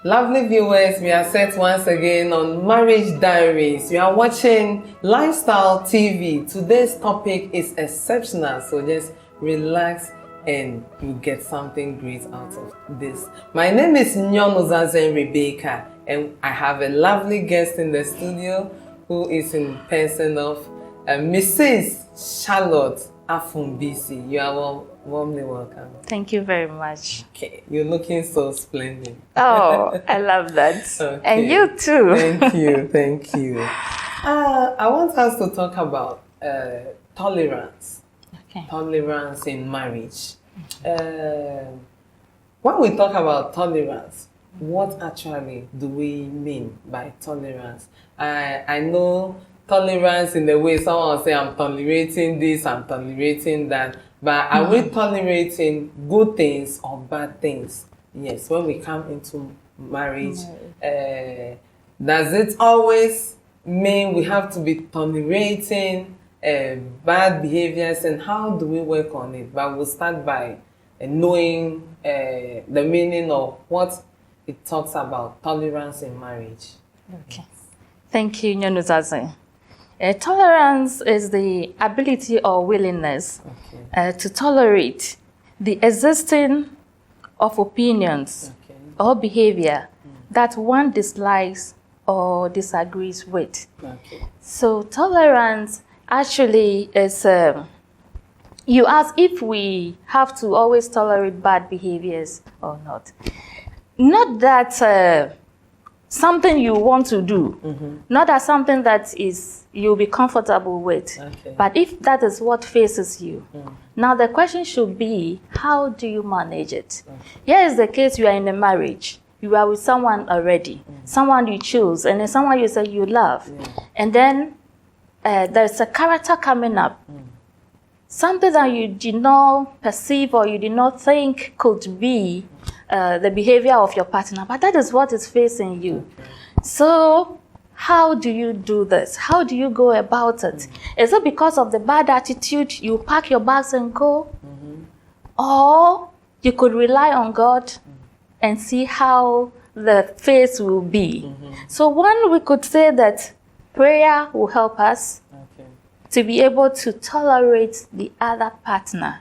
Lovely viewers, we are set once again on Marriage Diaries. You are watching Lifestyle TV. Today's topic is exceptional, so just relax and you get something great out of this. My name is Nyonuzazen Rebecca, and I have a lovely guest in the studio who is in person of Mrs. Charlotte Afumbisi. You are warmly welcome. Thank you very much. Okay, you're looking so splendid. Oh, I love that. Okay. And you too. Thank you, thank you. I want us to talk about tolerance. Okay. Tolerance in marriage. When we talk about tolerance, what actually do we mean by tolerance? I know tolerance in the way someone will say, I'm tolerating this, I'm tolerating that. But are we tolerating good things or bad things? Yes, when we come into marriage, does it always mean we have to be tolerating bad behaviors, and how do we work on it? But we'll start by knowing the meaning of what it talks about, tolerance in marriage. Okay. Thank you, Nyonuzazen. Tolerance is the ability or willingness to tolerate the existing of opinions or behavior that one dislikes or disagrees with. So tolerance actually is, you ask if we have to always tolerate bad behaviors or not. Not that something you want to do, not as something that is you'll be comfortable with, but if that is what faces you. Now the question should be, how do you manage it? Here is the case: you are in a marriage, you are with someone already, someone you choose, and then someone you say you love, and then there's a character coming up, something that you did not perceive or you did not think could be the behavior of your partner, but that is what is facing you. So how do you do this? How do you go about it? Is it because of the bad attitude, you pack your bags and go? Or you could rely on God and see how the phase will be. So one, we could say that prayer will help us to be able to tolerate the other partner.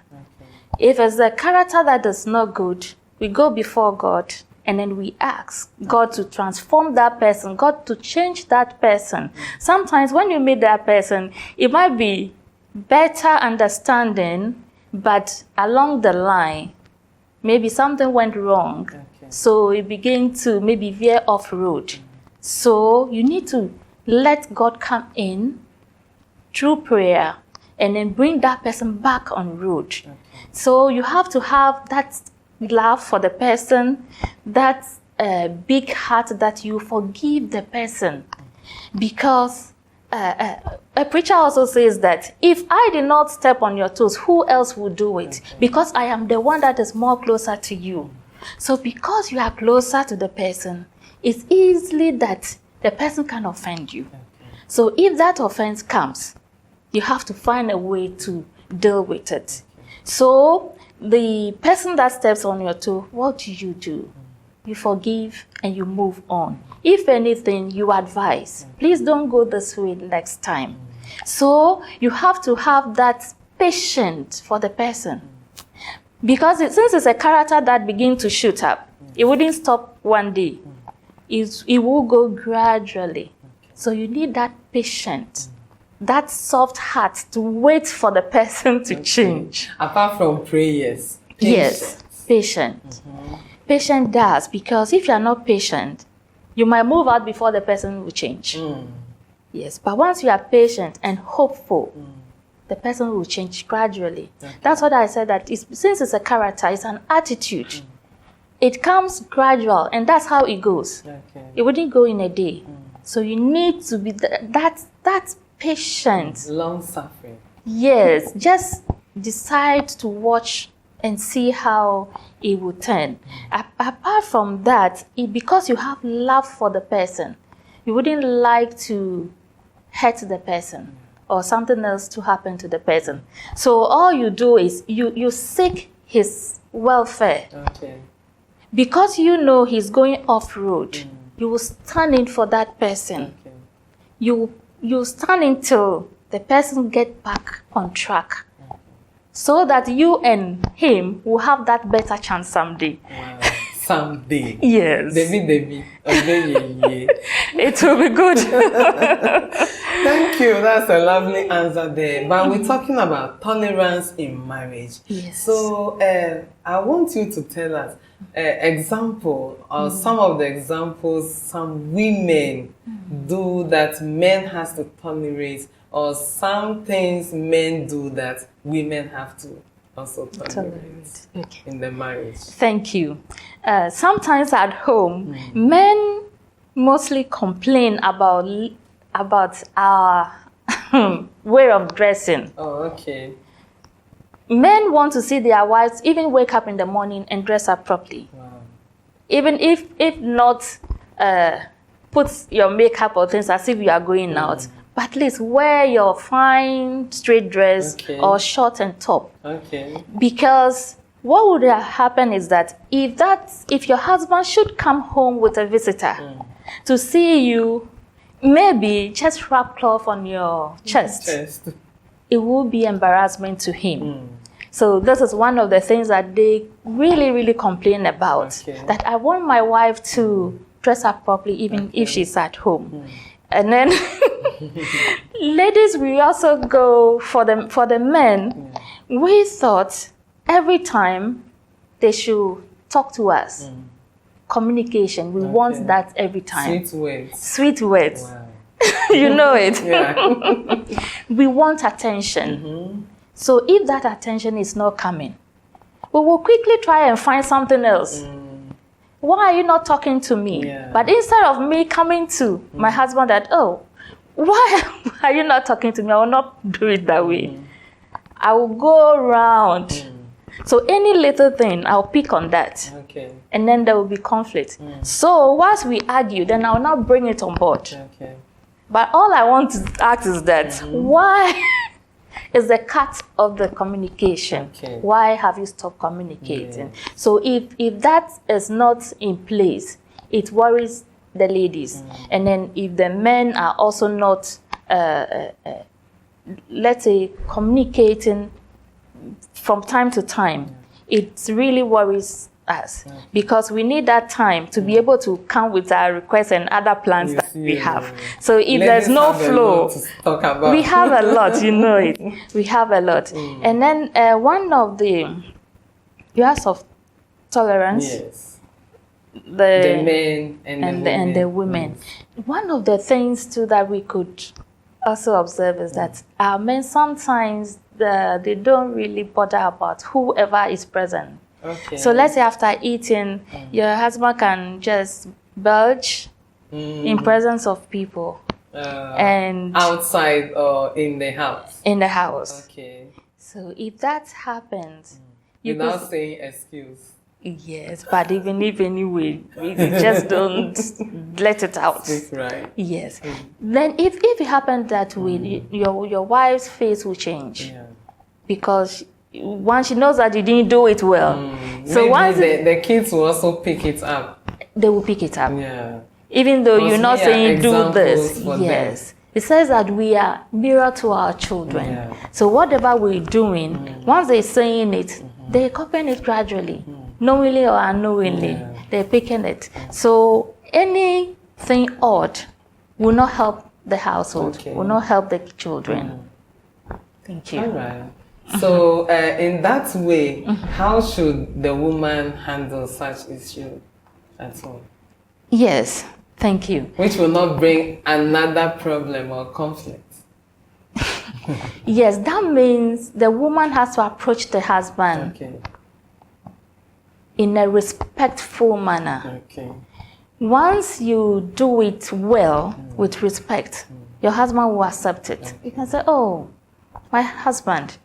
If it's a character that is not good, we go before God and then we ask God to transform that person, God to change that person. Sometimes when you meet that person, it might be better understanding, but along the line, maybe something went wrong. So you begin to maybe veer off road. So you need to let God come in through prayer and then bring that person back on road. So you have to have that love for the person, that big heart that you forgive the person. Because a preacher also says that if I did not step on your toes, who else would do it? Because I am the one that is more closer to you. So because you are closer to the person, it's easily that the person can offend you. So if that offense comes, you have to find a way to deal with it. So the person that steps on your toe, what do? You forgive and you move on. If anything, you advise, please don't go this way next time. So you have to have that patience for the person. Because since it's a character that begins to shoot up, it wouldn't stop one day. It will go gradually. So you need that patience, that soft heart to wait for the person to change. Apart from prayers. Yes, patient. Patient does, because if you are not patient, you might move out before the person will change. Yes, but once you are patient and hopeful, the person will change gradually. That's what I said, that since it's a character, it's an attitude. It comes gradual, and that's how it goes. It wouldn't go in a day. So you need to be that patient. Long suffering. Yes, just decide to watch and see how it will turn. Apart from that, because you have love for the person, you wouldn't like to hurt the person or something else to happen to the person. So all you do is you seek his welfare. Because you know he's going off road, you will stand in for that person. Okay. You stand until the person get back on track. So that you and him will have that better chance someday. Wow. Someday. Yes. Debbie. It will be good. Thank you. That's a lovely answer there. But we're talking about tolerance in marriage. Yes. So I want you to tell us example or some of the examples some women do that men has to tolerate, or some things men do that women have to also tolerate in the marriage. Thank you. Sometimes at home, men mostly complain about our way of dressing. Oh, okay. Men want to see their wives even wake up in the morning and dress up properly. Wow. Even if not put your makeup or things as if you are going out, but at least wear your fine straight dress or short and top. Okay. Because what would happen is that if your husband should come home with a visitor to see you, maybe just wrap cloth on your chest, it will be embarrassment to him. So this is one of the things that they really, really complain about. That I want my wife to dress up properly even if she's at home. And then ladies, we also go for the men. We thought every time they should talk to us. Communication, we want that every time. Sweet words. Sweet words. Wow. You know it. Yeah. We want attention. So if that attention is not coming, we will quickly try and find something else. Why are you not talking to me? Yeah. But instead of me coming to my husband that, oh, why are you not talking to me? I will not do it that way. I will go around. So any little thing, I'll pick on that. Okay. And then there will be conflict. So once we argue, then I'll not bring it on board. Okay. But all I want to ask is that, why is the cut of the communication? Why have you stopped communicating? So if that is not in place, it worries the ladies. And then if the men are also not, let's say, communicating from time to time, it really worries us because we need that time to be able to come with our requests and other plans that we have. So if there's no flow, we have a lot, you know it. We have a lot. And then one of the years of tolerance, the men and the women. One of the things too that we could also observe is that our men sometimes they don't really bother about whoever is present. So let's say after eating, your husband can just belch in presence of people. And outside or in the house? In the house. Okay. So if that happens, you're not saying excuse. Yes, but even if anyway, we just don't let it out. That's right. Yes. Then if it happened that way, your wife's face will change. Because once she knows that you didn't do it well. So maybe once the kids will also pick it up. They will pick it up. Yeah. Even though you're not saying do this. Yes. It says that we are mirror to our children. So whatever we're doing, once they're saying it, they're copying it gradually. Knowingly or unknowingly, they're picking it. So anything odd will not help the household, will not help the children. Thank you. All right. So in that way, how should the woman handle such issue at home? Yes, thank you. Which will not bring another problem or conflict. Yes, that means the woman has to approach the husband in a respectful manner. Once you do it well with respect, your husband will accept it. You can say, oh, my husband,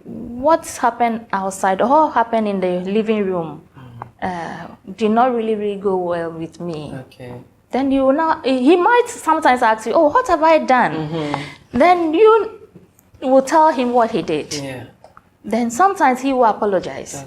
what's happened outside or what happened in the living room did not really go well with me. Then you now, he might sometimes ask you, oh, what have I done? Then you will tell him what he did. Then sometimes he will apologize.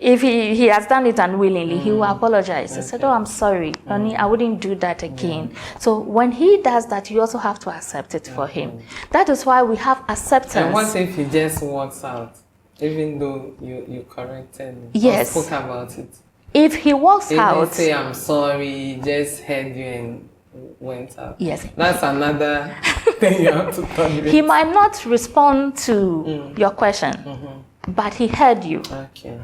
If he has done it unwillingly, he will apologize. He said, oh, I'm sorry, honey, I wouldn't do that again. So when he does that, you also have to accept it for him. That is why we have acceptance. And what if he just walks out, even though you corrected him? Yes. Or spoke about it? If he walks out, He say, I'm sorry, he just heard you and went out. Yes. That's another thing you have to tolerate. He might not respond to your question, but he heard you. Okay.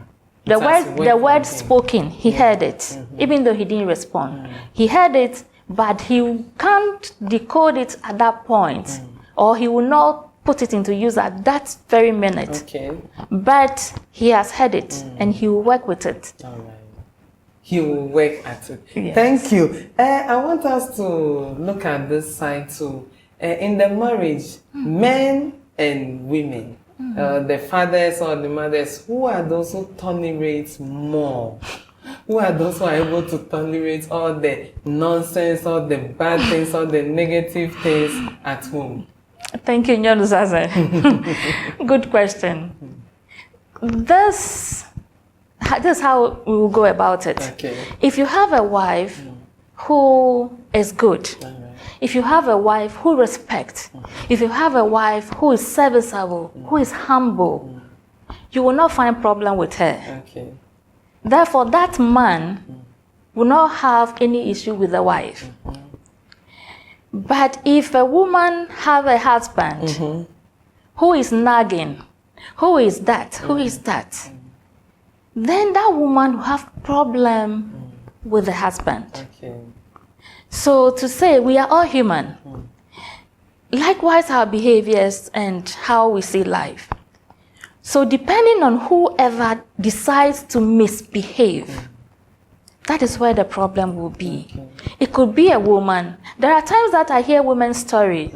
The word spoken, he heard it, even though he didn't respond. He heard it, but he can't decode it at that point, or he will not put it into use at that very minute. Okay. But he has heard it, and he will work with it. All right. He will work at it. Yes. Thank you. I want us to look at this side too. In the marriage, men and women, the fathers or the mothers, who are those who tolerate more? Who are those who are able to tolerate all the nonsense, all the bad things, all the negative things at home? Thank you, Nyonuzaze. Good question. This is how we will go about it. Okay. If you have a wife who is good, if you have a wife who respects, if you have a wife who is serviceable, who is humble, you will not find problem with her. Okay. Therefore, that man will not have any issue with the wife. But if a woman have a husband who is nagging, who is that, who is that, then that woman will have problem with the husband. Okay. So to say we are all human, likewise our behaviors and how we see life. So depending on whoever decides to misbehave, that is where the problem will be. It could be a woman. There are times that I hear women's story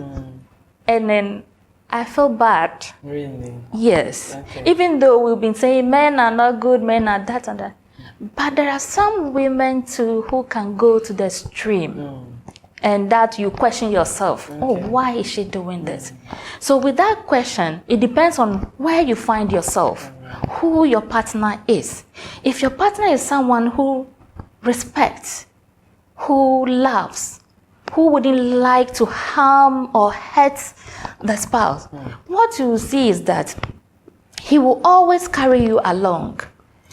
and then I feel bad. Really? Yes. Okay. Even though we've been saying men are not good, men are that and that. But there are some women too who can go to the extreme. And that you question yourself, oh, why is she doing this? So with that question, it depends on where you find yourself, who your partner is. If your partner is someone who respects, who loves, who wouldn't like to harm or hurt the spouse, what you will see is that he will always carry you along.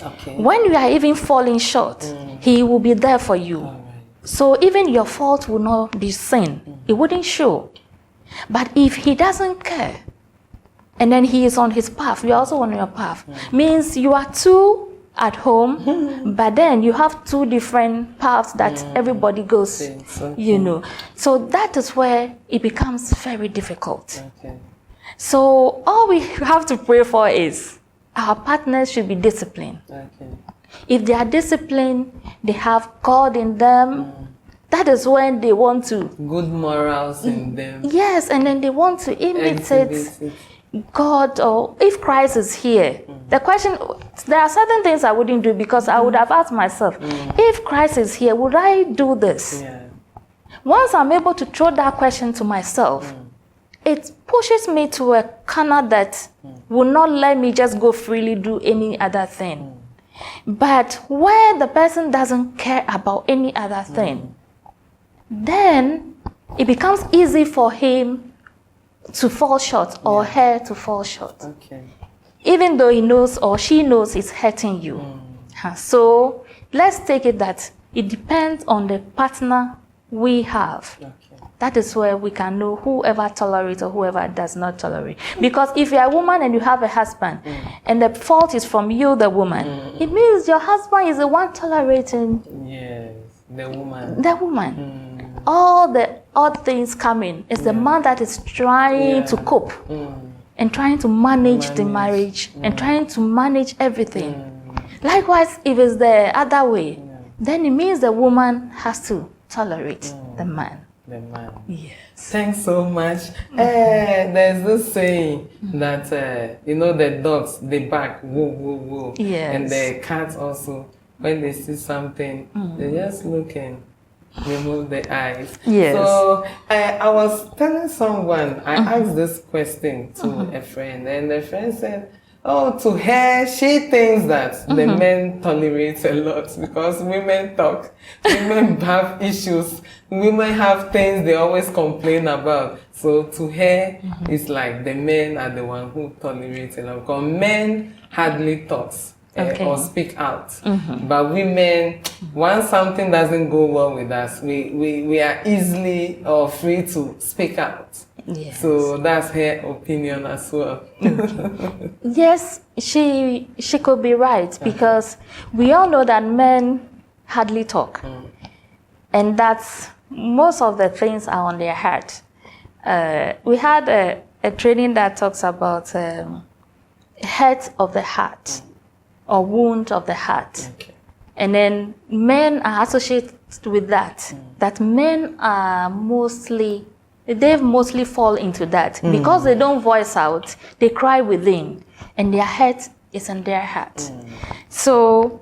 Okay. When you are even falling short, he will be there for you. So even your fault will not be seen. It wouldn't show. But if he doesn't care, and then he is on his path, you are also on your path, means you are two at home, but then you have two different paths that everybody goes, you know. So that is where it becomes very difficult. Okay. So all we have to pray for is our partners should be disciplined. Okay. If they are disciplined, they have God in them, that is when they want to. Good morals in them. Yes, and then they want to imitate God, or if Christ is here. The question, there are certain things I wouldn't do because I would have asked myself, if Christ is here, would I do this? Yeah. Once I'm able to throw that question to myself, it pushes me to a corner that will not let me just go freely do any other thing. But where the person doesn't care about any other thing, then it becomes easy for him to fall short or her to fall short. Okay. Even though he knows or she knows it's hurting you. So let's take it that it depends on the partner we have. Okay. That is where we can know whoever tolerates or whoever does not tolerate. Because if you're a woman and you have a husband, and the fault is from you, the woman, it means your husband is the one tolerating. Yes, the woman. The woman. All the odd things coming. It's the man that is trying to cope and trying to manage the marriage and trying to manage everything. Likewise, if it's the other way, then it means the woman has to tolerate the man. The man. Yes. Thanks so much. There's this saying that, you know, the dogs, they bark, woo, woo, woo. Yes. And the cats also, when they see something, they just look and remove the eyes. Yes. So I was telling someone, I asked this question to a friend, and the friend said, to her, she thinks that the men tolerate a lot because women talk, women have issues, women have things they always complain about. So to her, it's like the men are the one who tolerate a lot because men hardly talks. Or speak out. But women, once something doesn't go well with us, we are easily or free to speak out. Yes. So that's her opinion as well. Yes, she could be right because we all know that men hardly talk. And that's most of the things are on their heart. We had a training that talks about hurt of the heart. Or wound of the heart. Okay. And then men are associated with that. That men are they mostly fall into that. Because they don't voice out, they cry within. And their hurt is in their heart. So,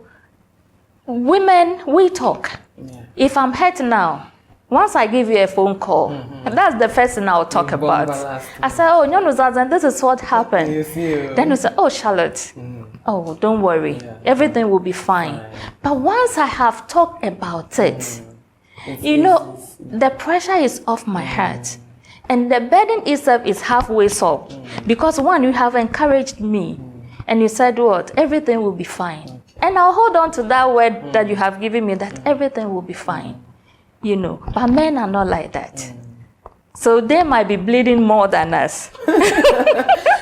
women, we talk. Yeah. If I'm hurt now, once I give you a phone call, that's the first thing I'll talk about. I say, oh, Nyonuzazen, this is what happened. Then you say, oh, Charlotte, oh, don't worry. Yeah. Everything will be fine. But once I have talked about it, the pressure is off my heart. And the burden itself is halfway solved. Because one, you have encouraged me. And you said what? Everything will be fine. And I'll hold on to that word that you have given me, that everything will be fine. But men are not like that. So they might be bleeding more than us.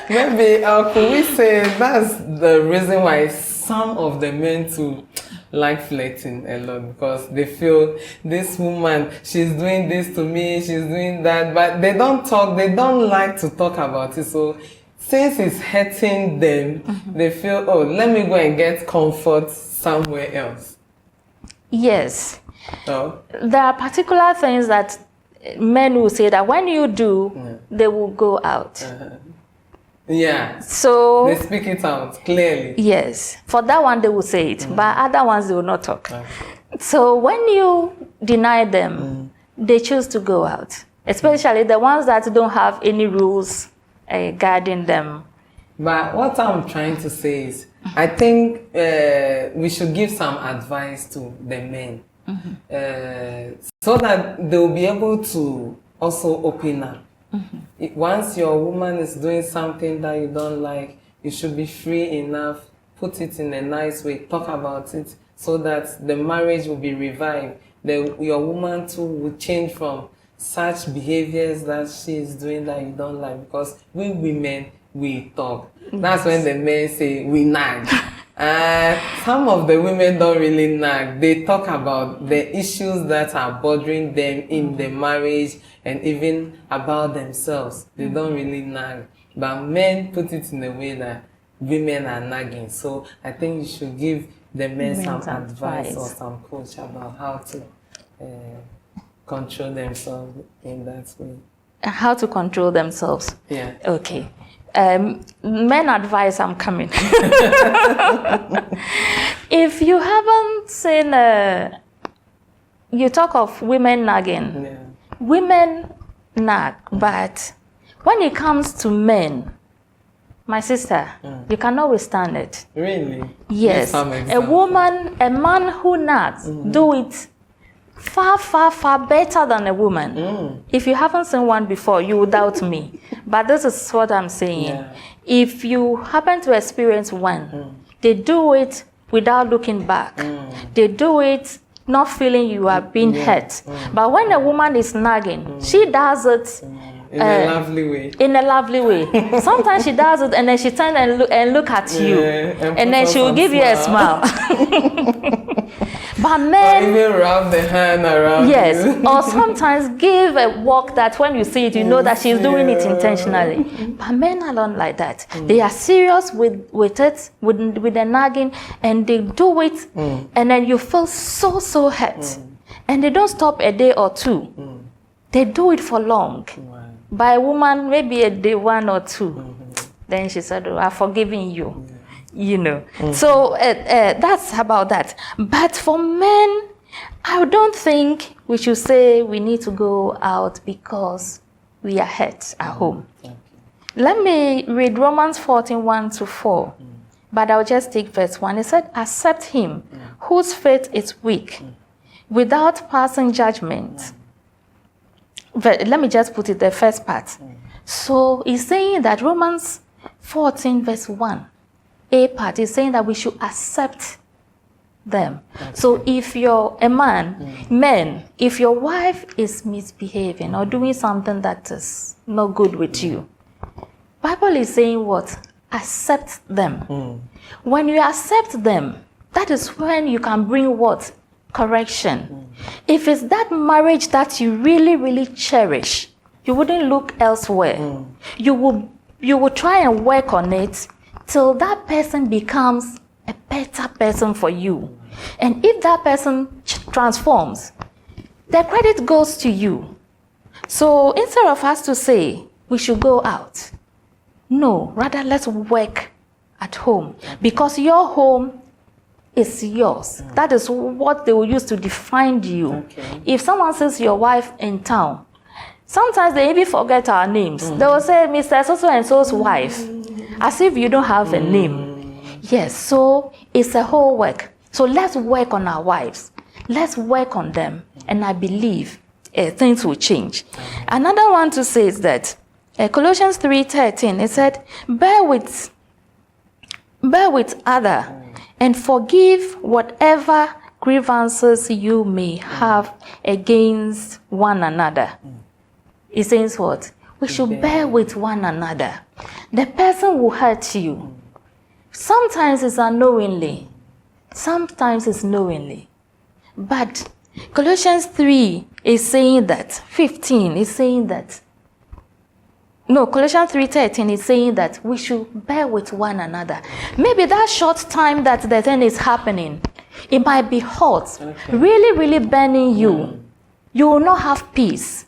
Maybe could we say that's the reason why some of the men too like flirting a lot, because they feel this woman, she's doing this to me, she's doing that, but they don't talk, they don't like to talk about it. So since it's hurting them, they feel, oh, let me go and get comfort somewhere else. Yes. Oh. There are particular things that men will say that when you do, they will go out. Yeah. So they speak it out clearly. Yes. For that one, they will say it, but other ones, they will not talk. So when you deny them, they choose to go out, especially the ones that don't have any rules guarding them. But what I'm trying to say is, I think we should give some advice to the men. So that they'll be able to also open up. Once your woman is doing something that you don't like, you should be free enough, put it in a nice way, talk about it, so that the marriage will be revived. Your woman too will change from such behaviors that she is doing that you don't like, because we women, we talk. That's when the men say we nag. Some of the women don't really nag. They talk about the issues that are bothering them in the marriage and even about themselves. They don't really nag. But men put it in a way that women are nagging. So I think you should give the men some advice or some coach about how to control themselves in that way. How to control themselves? Yeah. Okay. Men advice, I'm coming. If you haven't seen, you talk of women nagging. Yeah. Women nag, but when it comes to men, my sister, you cannot withstand it. Really? Yes. A man who nags, do it far, far, far better than a woman. If you haven't seen one before, you will doubt me. But this is what I'm saying. Yeah. If you happen to experience one, they do it without looking back. They do it not feeling you are being hurt. But when a woman is nagging, she does it in a lovely way. In a lovely way. Sometimes she does it and then she turns and look at you. And then she will give you a smile. But men, or even wrap the hand around you. Or sometimes give a walk that when you see it, you know that she's doing it intentionally. But men are not like that. They are serious with it, with the nagging, and they do it, and then you feel so hurt. And they don't stop a day or two. They do it for long. By a woman, maybe a day, 1 or 2. Then she said, oh, I've forgiven you. You know. So that's about that. But for men, I don't think we should say we need to go out because we are hurt at home. Let me read Romans 14:1-4. But I'll just take verse 1. It said, accept him whose faith is weak, without passing judgment. Let me just put it the first part. So he's saying that Romans 14 verse 1, A part, is saying that we should accept them. Okay. So if you're a man, if your wife is misbehaving or doing something that is not good with you, Bible is saying what? Accept them. When you accept them, that is when you can bring what? Correction. If it's that marriage that you really, really cherish, you wouldn't look elsewhere. You will try and work on it till that person becomes a better person for you. And if that person transforms, the credit goes to you. So instead of us to say we should go out, no, rather let's work at home, because your home is yours. That is what they will use to define you. Okay. If someone says your wife in town, sometimes they even forget our names. They will say Mr. So and so's wife, as if you don't have a name. Yes, so it's a whole work. So let's work on our wives. Let's work on them, and I believe things will change. Another one to say is that Colossians 3:13, it said, bear with other and forgive whatever grievances you may have against one another. It says what? We should bear with one another. The person will hurt you. Sometimes it's unknowingly. Sometimes it's knowingly. But Colossians 3 is saying that, 15 is saying that, no, Colossians 3:13 is saying that we should bear with one another. Maybe that short time that the thing is happening, it might be hot, really, really burning you. You will not have peace.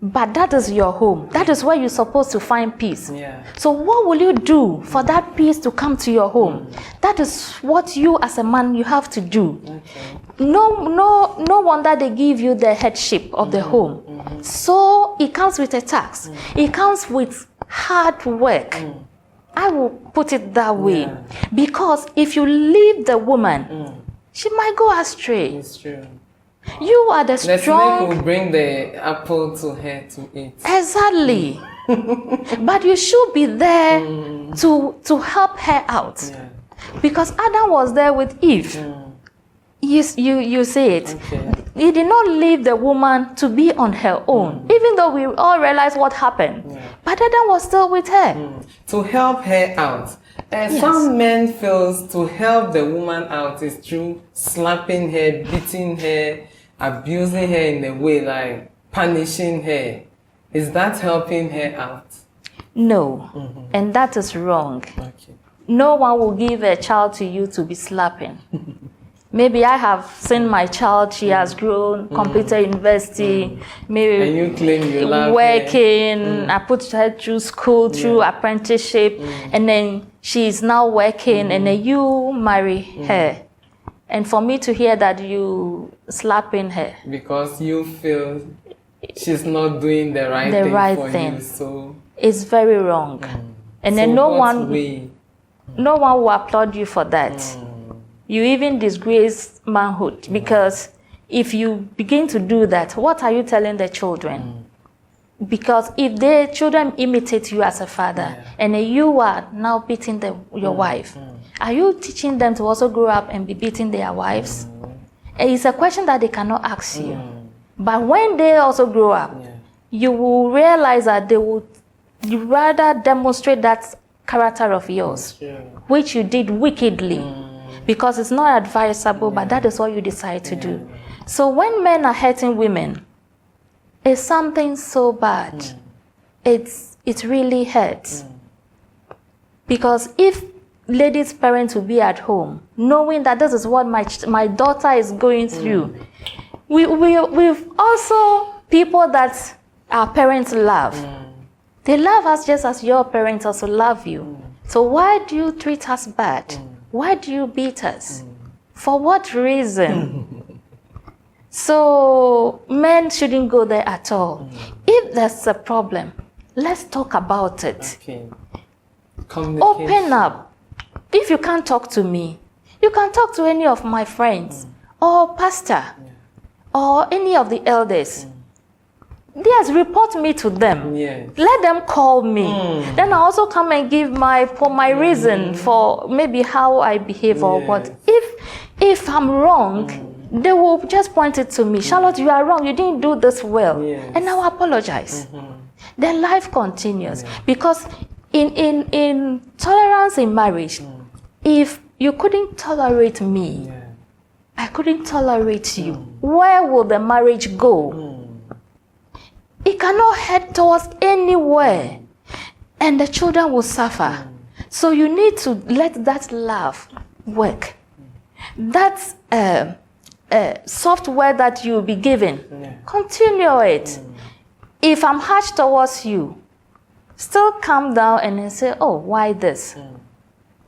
But that is your home. That is where you're supposed to find peace. Yeah. So what will you do for that peace to come to your home? That is what you as a man, you have to do. Okay. No wonder they give you the headship of the home. So it comes with a tax. It comes with hard work. I will put it that way. Yeah. Because if you leave the woman, she might go astray. It's true. You are the strong. The snake will bring the apple to her to eat. Exactly. But you should be there to help her out. Yeah. Because Adam was there with Eve. You say it. Okay. He did not leave the woman to be on her own, even though we all realize what happened. Yeah. But Adam was still with her. To help her out. Yes. Some men feel to help the woman out is through slapping her, beating her, abusing her in a way, like punishing her. Is that helping her out? No. And that is wrong. Okay. No one will give a child to you to be slapping. Maybe I have seen my child, she has grown, completed university, maybe and you claim you love working, I put her through school, through apprenticeship, and then she is now working, and then you marry her. And for me to hear that you slapping her. Because you feel she's not doing the right thing for you, so it's very wrong. And so then no one will applaud you for that. You even disgrace manhood, because if you begin to do that, what are you telling the children? Because if the children imitate you as a father, and you are now beating your wife, are you teaching them to also grow up and be beating their wives? It's a question that they cannot ask you. But when they also grow up, you will realize that they would rather demonstrate that character of yours, which you did wickedly. Because it's not advisable, but that is what you decide to do. So when men are hurting women, it's something so bad. It really hurts. Because if ladies' parents will be at home, knowing that this is what my daughter is going through, we've also people that our parents love. They love us just as your parents also love you. So why do you treat us bad? Why do you beat us? For what reason? So men shouldn't go there at all. If there's a problem, Let's talk about it. Okay. Open up. If you can't talk to me, you can talk to any of my friends or pastor or any of the elders. Yes, report me to them. Yes. Let them call me. Then I also come and give my reason for maybe how I behave or what. If I'm wrong, they will just point it to me. Charlotte, you are wrong. You didn't do this well. Yes. And I will apologize. Then life continues. Because in tolerance in marriage, if you couldn't tolerate me, I couldn't tolerate you, where will the marriage go? It cannot head towards anywhere, and the children will suffer. So you need to let that love work. That software that you'll be given, continue it. If I'm harsh towards you, still calm down and then say, oh, why this?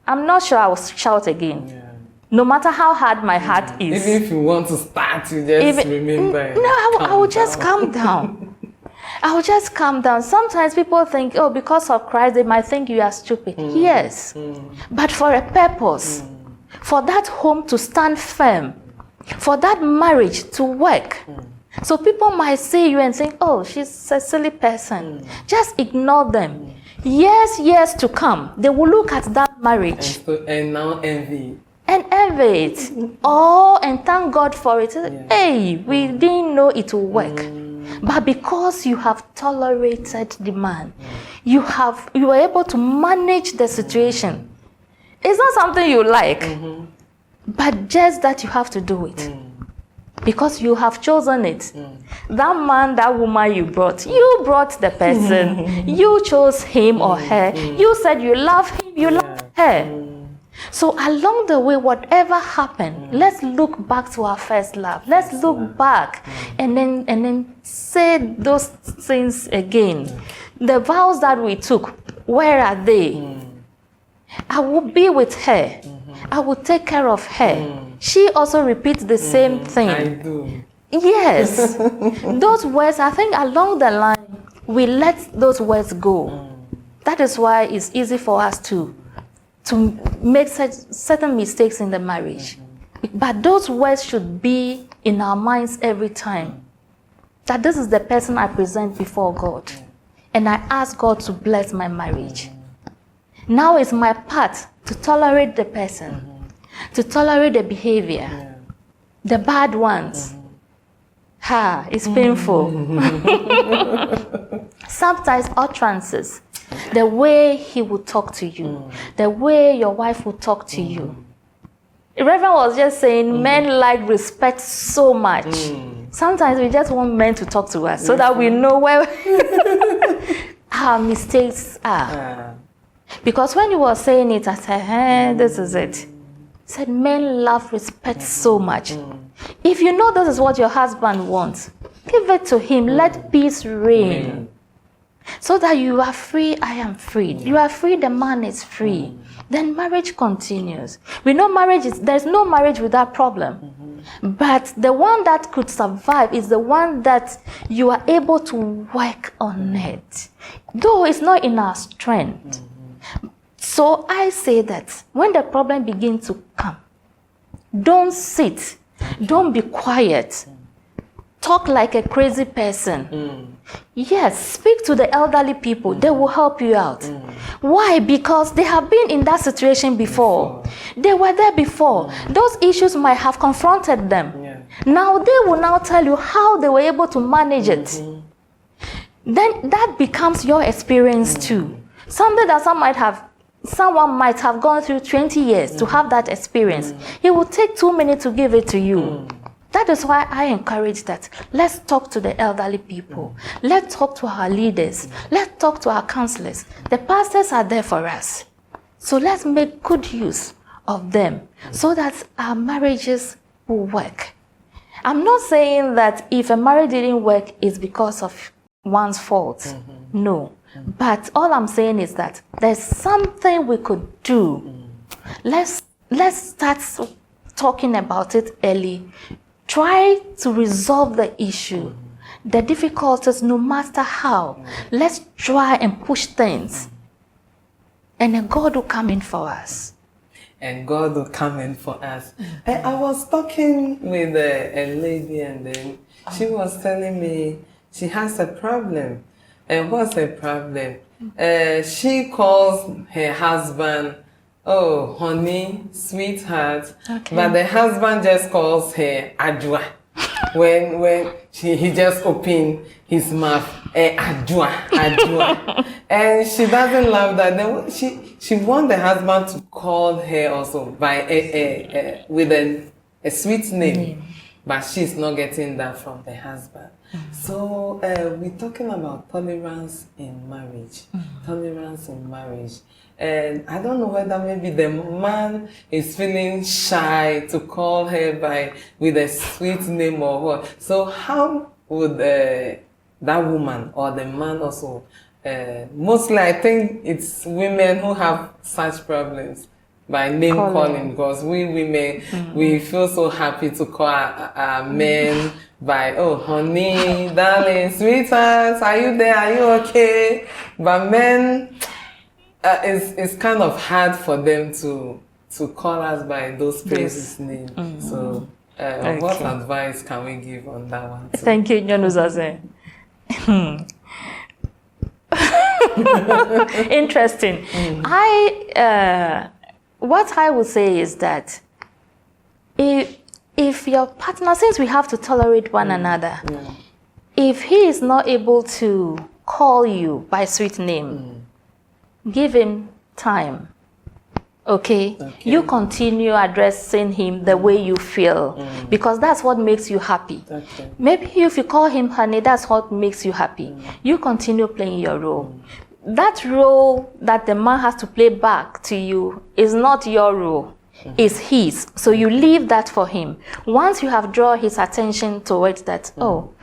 I'm not sure I will shout again. No matter how hard my heart is. Even if you want to start, you just remember. No, I will just calm down. I will just calm down. Sometimes people think, oh, because of Christ, they might think you are stupid. Yes. But for a purpose, for that home to stand firm, for that marriage to work. So people might see you and think, oh, she's a silly person. Just ignore them. Years to come, they will look at that marriage. And now envy. And envy it. Oh, and thank God for it. Hey, we didn't know it will work. But because you have tolerated the man, you were able to manage the situation. It's not something you like, but just that you have to do it. Because you have chosen it. That man, that woman you brought the person. You chose him or her. You said you love him, you love her. So along the way, whatever happened, let's look back to our first love. Let's look back and then say those things again. The vows that we took, where are they? I will be with her. I will take care of her. She also repeats the same thing. I do. Yes. Those words, I think along the line, we let those words go. That is why it's easy for us to make certain mistakes in the marriage. But those words should be in our minds every time. That this is the person I present before God. And I ask God to bless my marriage. Now it's my part to tolerate the person, to tolerate the behavior, the bad ones. It's painful. Sometimes utterances, the way he would talk to you, the way your wife would talk to you. The Reverend was just saying men like respect so much. Sometimes we just want men to talk to us so that we know where our mistakes are. Because when you were saying it, I said, this is it. He said men love respect so much. If you know this is what your husband wants, give it to him. Let peace reign. So that you are free, I am free. You are free, the man is free. Then marriage continues. We know there's no marriage without problem. But the one that could survive is the one that you are able to work on it. Though it's not in our strength. So I say that when the problem begins to come, don't sit. Don't be quiet. Talk like a crazy person. Yes, speak to the elderly people. They will help you out. Why? Because they have been in that situation before. They were there before. Those issues might have confronted them. Now they will now tell you how they were able to manage it. Then that becomes your experience too. Something that someone might have gone through 20 years to have that experience. It will take 2 minutes to give it to you. That is why I encourage that. Let's talk to the elderly people. Let's talk to our leaders. Let's talk to our counselors. The pastors are there for us. So let's make good use of them so that our marriages will work. I'm not saying that if a marriage didn't work, it's because of one's fault. No. But all I'm saying is that there's something we could do. Let's start talking about it early. Try to resolve the issue. the difficulties, no matter how. Let's try and push things. And then God will come in for us. And God will come in for us. I was talking with a lady, and then she was telling me she has a problem. And what's her problem? She calls her husband, oh, honey, sweetheart. Okay. But the husband just calls her Adwa. when he just opened his mouth, Adwa. And she doesn't love that. Then she wants the husband to call her also by with a sweet name. But she's not getting that from the husband. So we're talking about tolerance in marriage. Tolerance in marriage. And I don't know whether maybe the man is feeling shy to call her with a sweet name or what. So how would that woman or the man also, mostly I think it's women who have such problems by name calling, because we women, we feel so happy to call our men by, oh, honey, darling, sweetheart, are you there? Are you okay? But men, it's kind of hard for them to call us by those praises names. So what advice can we give on that one too? Thank you, Nyonuzaze. Interesting. What I would say is that if your partner, since we have to tolerate one another, if he is not able to call you by sweet name, give him time. Okay? You continue addressing him the way you feel, because that's what makes you happy. Maybe if you call him honey, that's what makes you happy. You continue playing your role. That role that the man has to play back to you is not your role, it's his. So you leave that for him. Once you have drawn his attention towards that, oh,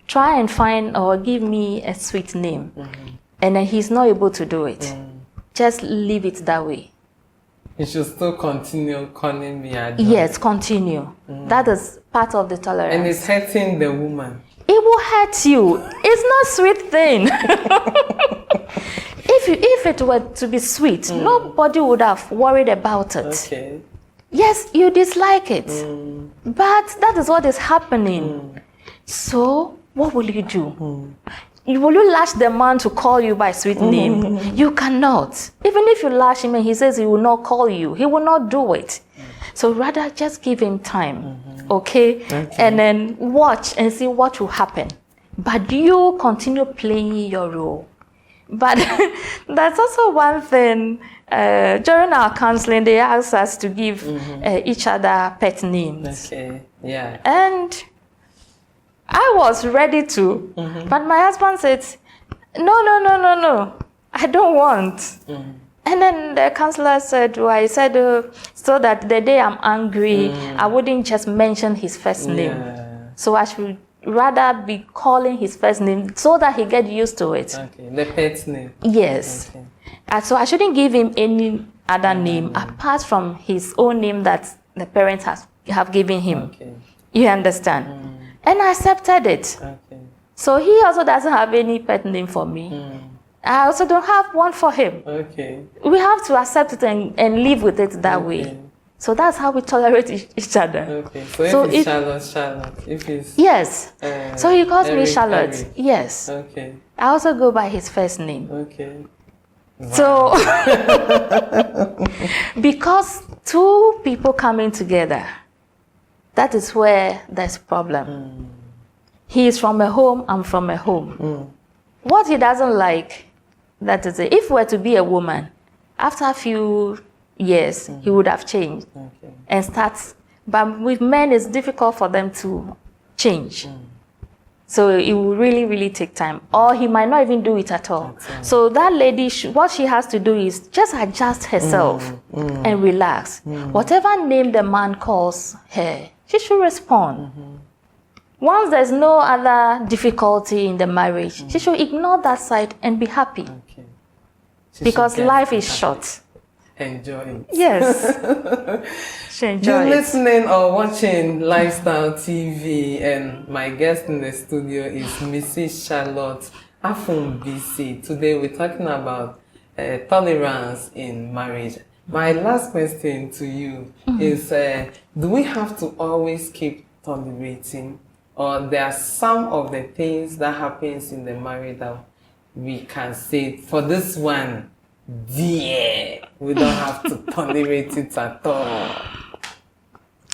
try and find or give me a sweet name, and then he's not able to do it, just leave it that way. You should still continue calling me Adwa. Yes, continue. That is part of the tolerance. And it's hurting the woman. It will hurt you. It's not sweet thing. If it were to be sweet, nobody would have worried about it. Okay. Yes, you dislike it, but that is what is happening. So what will you do? Will you lash the man to call you by sweet name? You cannot. Even if you lash him and he says he will not call you, he will not do it. So rather just give him time, okay? And then watch and see what will happen. But you continue playing your role. But that's also one thing. During our counseling, they asked us to give each other pet names. Okay, yeah. And I was ready to, but my husband said, no, I don't want. And then the counselor said, well, he said, so that the day I'm angry, I wouldn't just mention his first name. So I should rather be calling his first name so that he get used to it. Okay, the pet's name. Yes. Okay. So I shouldn't give him any other name apart from his own name that the parents have given him. Okay. You understand? And I accepted it. Okay. So he also doesn't have any pet name for me. I also don't have one for him. Okay. We have to accept it and live with it that way. So that's how we tolerate each other. Okay. So if it's Charlotte. If it's yes. So he calls me Charlotte. Eric. Yes. Okay. I also go by his first name. Okay. Wow. So because two people coming together, that is where there's a problem. He is from a home, I'm from a home. What he doesn't like, that is it. If we were to be a woman, after a few years, he would have changed and starts. But with men, it's difficult for them to change. So it will really, really take time. Or he might not even do it at all. So that lady, what she has to do is just adjust herself and relax. Whatever name the man calls her, she should respond. Once there's no other difficulty in the marriage, she should ignore that side and be happy. Because life is short. enjoy it. Yes. She enjoy You're it. listening or watching Lifestyle TV, and my guest in the studio is Mrs. Charlotte Afumbisi. Today we're talking about tolerance in marriage. My last question to you is, do we have to always keep tolerating, or there are some of the things that happens in the marriage that we can say, for this one, dear, we don't have to tolerate it at all?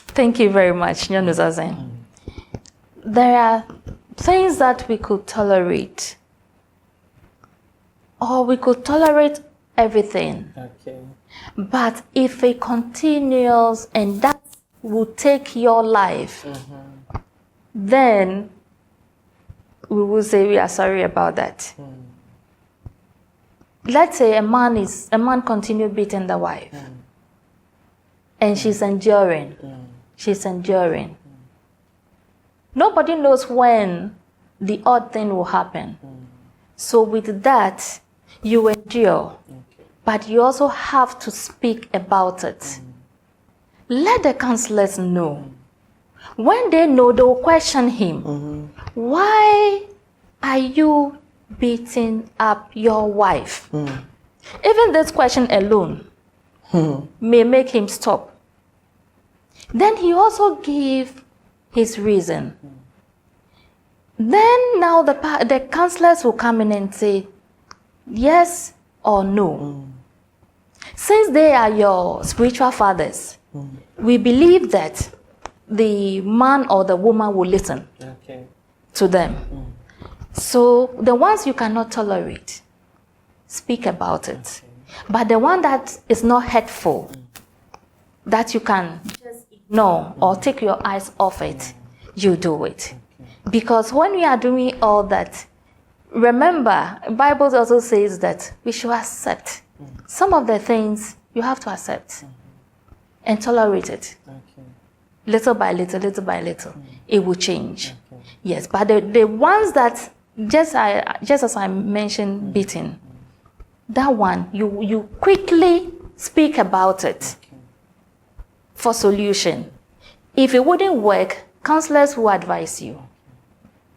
Thank you very much, Nyonuzazen. There are things that we could tolerate, or we could tolerate everything. Okay. But if it continues and that will take your life, then we will say we are sorry about that. Let's say a man continue beating the wife, and she's enduring. She's enduring. Nobody knows when the odd thing will happen. So with that, you endure. But you also have to speak about it. Let the counselors know. When they know, they will question him. Why are you beating up your wife? Even this question alone may make him stop. Then he also give his reason. Then now the counselors will come in and say, yes or no. Since they are your spiritual fathers, we believe that the man or the woman will listen to them. So the ones you cannot tolerate, speak about it. But the one that is not hurtful, that you can just ignore or take your eyes off it, you do it. Because when we are doing all that, remember, the Bible also says that we should accept. Some of the things you have to accept and tolerate it. Little by little, little by little, it will change. Yes, but the ones that, just as I mentioned, beating, that one, you quickly speak about it for solution. If it wouldn't work, counselors will advise you,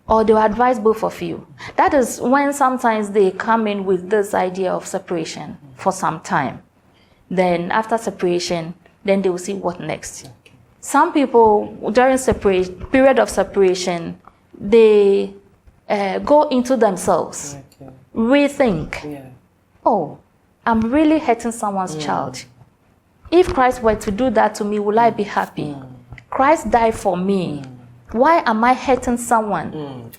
or they'll advise both of you. That is when sometimes they come in with this idea of separation for some time. Then after separation, then they will see what next. Some people, during period of separation, they go into themselves, rethink. Oh, I'm really hurting someone's child. If Christ were to do that to me, will I be happy? Christ died for me. Why am I hurting someone?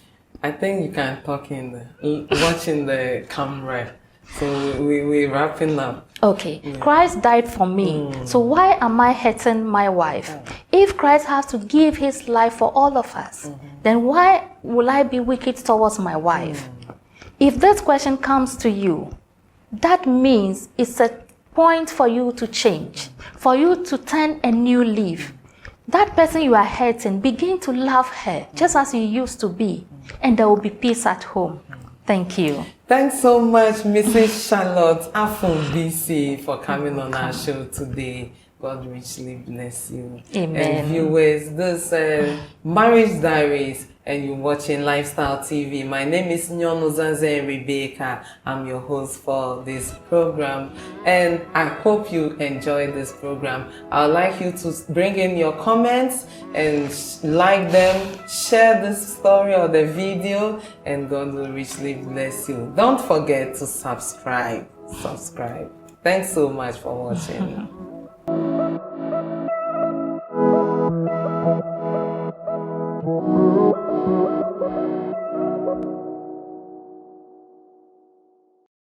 I think you can talk watching the camera. So we're wrapping up. Okay. Christ died for me. So why am I hurting my wife? If Christ has to give his life for all of us, then why will I be wicked towards my wife? If this question comes to you, that means it's a point for you to change, for you to turn a new leaf. That person you are hurting, begin to love her just as you used to be, and there will be peace at home. Thank you. Thanks so much, Mrs. Charlotte Afumbisi, for coming on our show today. God richly bless you. Amen. And viewers, this Marriage Diaries, and you're watching Lifestyle TV. My name is Nyonuzazen Rebecca. I'm your host for this program, and I hope you enjoy this program. I would like you to bring in your comments and like them, share this story or the video, and God will richly bless you. Don't forget to subscribe. Thanks so much for watching.